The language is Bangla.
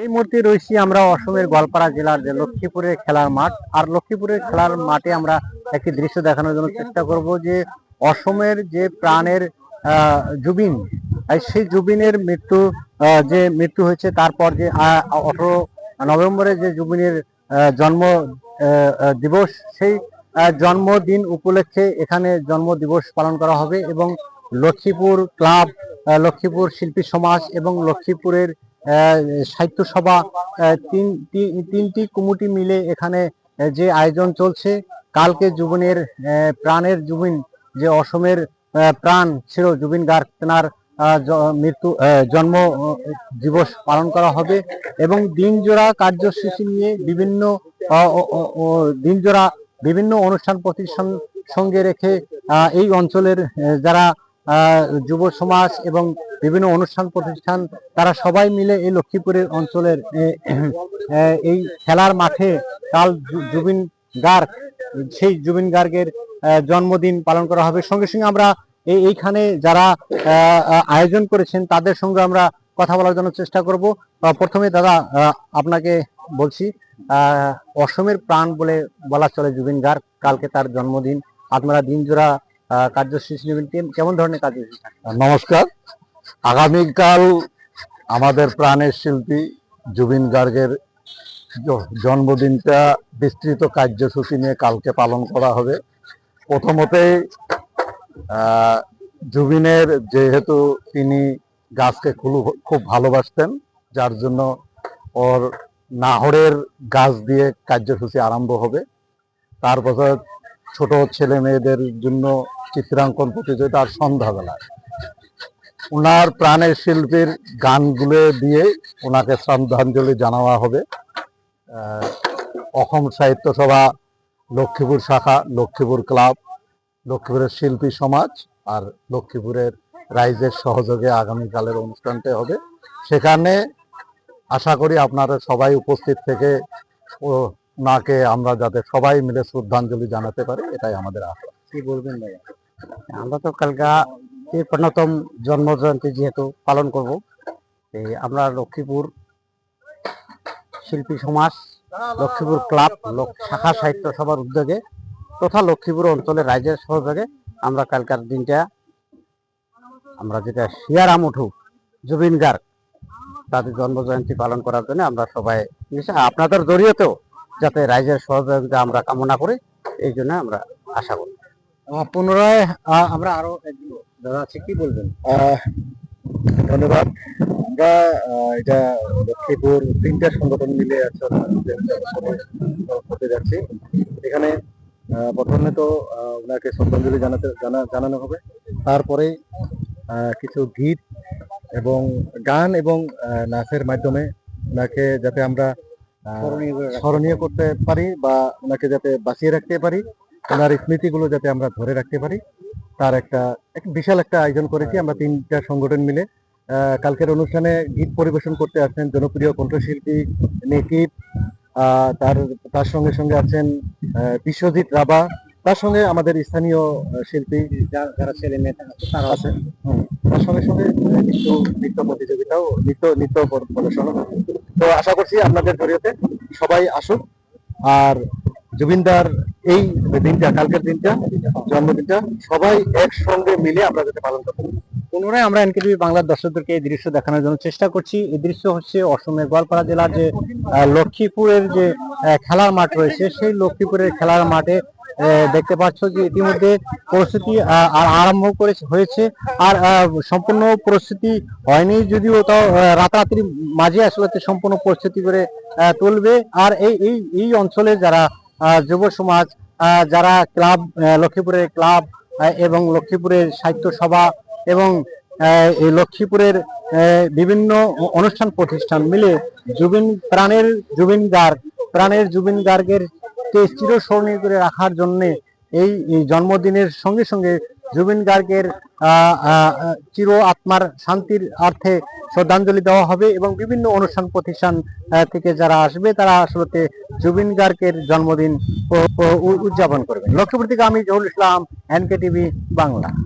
এই মুহূর্তে রয়েছি আমরা অসমের গোয়ালপাড়া জেলার যে লক্ষ্মীপুরের খেলার মাঠ। আর লক্ষ্মীপুরের খেলার মাঠে আমরা একটি দৃশ্য দেখানোর জন্য চেষ্টা করব যে অসমের যে প্রাণের জুবিন, সেই জুবিনের যে মৃত্যু হয়েছে, তারপর যে 18 নভেম্বরে যে জুবিনের জন্ম দিবস, সেই জন্মদিন উপলক্ষে এখানে জন্ম দিবস পালন করা হবে এবং লক্ষ্মীপুর ক্লাব, লক্ষ্মীপুর শিল্পী সমাজ এবং লক্ষ্মীপুরের সাহিত্য সভা, তিনটি কমিটি মিলে এখানে যে আয়োজন চলছে। কালকে জুবিনের প্রাণের জুবিন, যে অসমের প্রাণ ছিল জুবিন গার্গ, তেনার জন্ম দিবস পালন করা হবে এবং দিনজোড়া কার্যসূচি নিয়ে বিভিন্ন অনুষ্ঠান প্রতিষ্ঠান সঙ্গে রেখে এই অঞ্চলের যারা যুব সমাজ এবং বিভিন্ন অনুষ্ঠান প্রতিষ্ঠান, তারা সবাই মিলে এই লক্ষ্মীপুরের অঞ্চলের এই খেলার মাঠে কাল জুবিন গার্গ, সেই জুবিন গার্গের জন্মদিন পালন করা হবে। সঙ্গে সঙ্গে আমরা এইখানে যারা আয়োজন করেছেন তাদের সঙ্গে আমরা কথা বলার জন্য চেষ্টা করব। প্রথমে দাদা, আপনাকে বলছি, অসমের প্রাণ বলে বলা চলে জুবিন গার্গ, কালকে তার জন্মদিন, আপনারা দিনজোড়া কার্যসূচি নেবেন, কেমন ধরনের কার্যসূচি? নমস্কার। আগামীকাল আমাদের প্রাণের শিল্পী জুবিন গার্গের জন্মদিনটা বিস্তৃত কার্যসূচি নিয়ে কালকে পালন করা হবে। প্রথমতেই জুবিনের, যেহেতু তিনি গাছকে খুব ভালোবাসতেন, যার জন্য ওর নাহরের গাছ দিয়ে কার্যসূচি আরম্ভ হবে। তারপর ছোট ছেলে মেয়েদের জন্য চিত্রাঙ্কন প্রতিযোগিতা, আর সন্ধ্যাবেলায় ওনার প্রাণের শিল্পীর গানগুলো দিয়ে ওনাকে শ্রদ্ধাঞ্জলি জানানো হবে। অসম সাহিত্য সভা, লক্ষ্মীপুর শাখা, লক্ষ্মীপুর ক্লাব, লক্ষ্মীপুরের শিল্পী সমাজ আর লক্ষ্মীপুরের রাইজের সহযোগে আগামীকালের অনুষ্ঠানটা হবে। সেখানে আশা করি আপনারা সবাই উপস্থিত থেকে ওনাকে আমরা যাতে সবাই মিলে শ্রদ্ধাঞ্জলি জানাতে পারি, এটাই আমাদের আশা। কি বলবেন ভাইয়া? আমরা তো কালকা 53তম জন্মজয়ন্তী যেহেতু পালন করব, আমরা লক্ষ্মীপুর শিল্পী সমাজ, লক্ষ্মীপুর ক্লাব, শাখা সাহিত্য সভার উদ্যোগে তথা লক্ষ্মীপুর অঞ্চলের রাইজের সহযোগে আমরা কালকার দিনটা আমরা যেটা শিয়ারাম উঠু জুবিন গার্গ, তাদের জন্মজয়ন্তী পালন করার জন্য আমরা সবাই আপনাদের জড়িয়েতেও যাতে রাইজের সহযোগিতা আমরা কামনা করি, এই জন্য আমরা আশা করি। পুনরায় আমরা আরো দাদা আছে, কি বলবেন? ধন্যবাদ। আমরা এটা লক্ষ্মীপুর 3টা সংগঠন মিলে করতে যাচ্ছি। এখানে প্রথমে তো ওনাকে শ্রদ্ধাঞ্জলি জানানো হবে, তারপরে কিছু গীত এবং গান এবং নাচের মাধ্যমে ওনাকে যাতে আমরা স্মরণীয় করতে পারি বা ওনাকে যাতে বাঁচিয়ে রাখতে পারি, ওনার স্মৃতিগুলো যাতে আমরা ধরে রাখতে পারি, তার একটা বিশাল একটা আয়োজন করেছি আমরা 3টা সংগঠন মিলে। কালকের অনুষ্ঠানে গীত পরিবেশন করতে আসছেন জনপ্রিয় কণ্ঠশিল্পী নেকিব, তার সঙ্গে সঙ্গে আছেন বিশ্বজিৎ রাবা, তার সঙ্গে আমাদের স্থানীয় শিল্পী যারা ছেলে মেয়ে তারা আছেন। তার সঙ্গে সঙ্গে নৃত্য প্রতিযোগিতাও, নৃত্য প্রদর্শন। তো আশা করছি আপনাদের জড়িয়েতে সবাই আসুক, আর জুবিনদার এই দিনটা, কালকের দিনটা, জন্মদিনটা সবাই একসঙ্গে মিলে আমরা যাতে পালন করতে পারি। পুনরায় আমরা এনকেটিভি বাংলার দর্শকদেরকে এই দৃশ্য দেখানোর জন্য চেষ্টা করছি। এই দৃশ্য হচ্ছে অসমের গোয়ালপাড়া জেলার যে লক্ষ্মীপুরের যে খেলার মাঠ রয়েছে, সেই লক্ষ্মীপুরের খেলার মাঠে দেখতে পাচ্ছ যে ইতিমধ্যে প্রস্তুতি আরম্ভ হয়েছে, আর সম্পূর্ণ প্রস্তুতি হয়নি, যদিও তাও রাতারাতির মাঝে আসলে সম্পূর্ণ প্রস্তুতি করে তুলবে। আর এই অঞ্চলে যারা যুব সমাজ, যারা ক্লাব, লক্ষ্মীপুরের ক্লাব এবং লক্ষ্মীপুরের সাহিত্য সভা এবং এই লক্ষ্মীপুরের বিভিন্ন অনুষ্ঠান প্রতিষ্ঠান মিলে প্রাণের জুবিন গার্গের চিরস্মরণীয় করে রাখার জন্য এই জন্মদিনের সঙ্গে সঙ্গে জুবিন গার্গের চির আত্মার শান্তির অর্থে শ্রদ্ধাঞ্জলি দেওয়া হবে এবং বিভিন্ন অনুষ্ঠান প্রতিষ্ঠান থেকে যারা আসবে তারা আসলে জুবিন গার্গের জন্মদিন উদযাপন করবে। লক্ষ্মীপুর থেকে আমি জহুরুল ইসলাম, এনকেটিভি বাংলা।